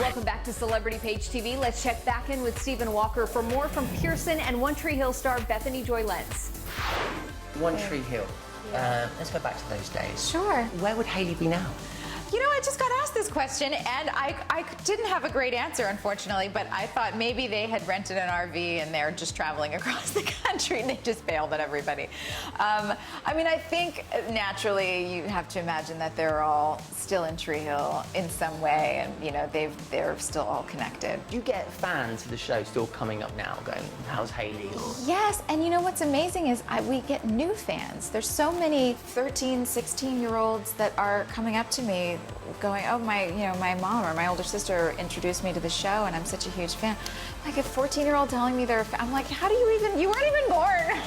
Welcome back to Celebrity Page TV. Let's check back in with Stephen Walker for more from Pearson and One Tree Hill star Bethany Joy Lenz. One Tree Hill. Let's go back to those days. Sure. Where would Hayley be now? You know, I just got asked this question, and I didn't have a great answer, unfortunately, but I thought maybe they had rented an RV and they're just traveling across the country and they just bailed on everybody. I mean, I think naturally you have to imagine that they're all still in Tree Hill in some way, and, you know, they're still all connected. Do you get fans of the show still coming up now going, how's Hayley? Or... Yes, and you know what's amazing is we get new fans. There's so many 13, 16-year-olds that are coming up to me going, oh, my mom or my older sister introduced me to the show and I'm such a huge fan. Like a 14-year-old telling me they're a fan. I'm like, how do you even, you weren't even born.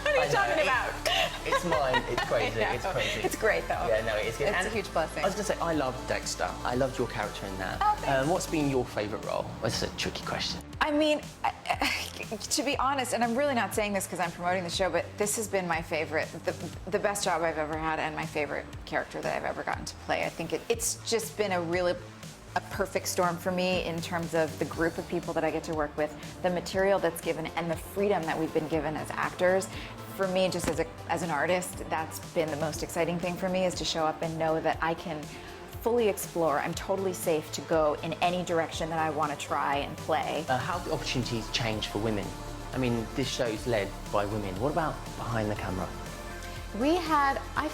What are you talking about? It's mine, it's crazy, it's crazy. It's great though. Yeah, no, it's good. It's a huge blessing. I was going to say, I love Dexter. I loved your character in that. Oh, thanks. What's been your favourite role? Well, this is a tricky question. I mean, to be honest, and I'm really not saying this because I'm promoting the show, but this has been my favorite, the best job I've ever had and my favorite character that I've ever gotten to play. I think it's just been a perfect storm for me in terms of the group of people that I get to work with, the material that's given, and the freedom that we've been given as actors. For me, just as an artist, that's been the most exciting thing for me, is to show up and know that I can fully explore. I'm totally safe to go in any direction that I want to try and play. How have the opportunities changed for women? I mean, this show's led by women. What about behind the camera? We had, I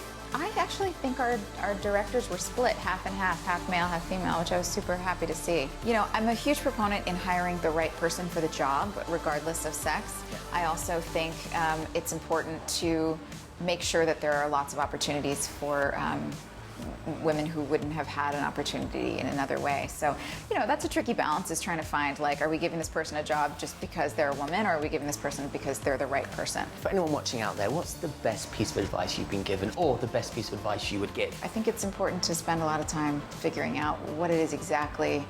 actually think our directors were split half and half male, half female, which I was super happy to see. You know, I'm a huge proponent in hiring the right person for the job, regardless of sex. Yeah. I also think it's important to make sure that there are lots of opportunities for women who wouldn't have had an opportunity in another way. So, you know, that's a tricky balance, is trying to find, like, are we giving this person a job just because they're a woman, or are we giving this person because they're the right person? For anyone watching out there, what's the best piece of advice you've been given, or the best piece of advice you would give? I think it's important to spend a lot of time figuring out what it is exactly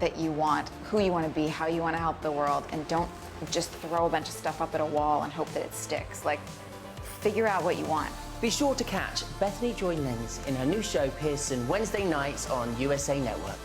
that you want, who you want to be, how you want to help the world, and don't just throw a bunch of stuff up at a wall and hope that it sticks. Like, figure out what you want. Be sure to catch Bethany Joy Lenz in her new show, Pearson, Wednesday nights on USA Network.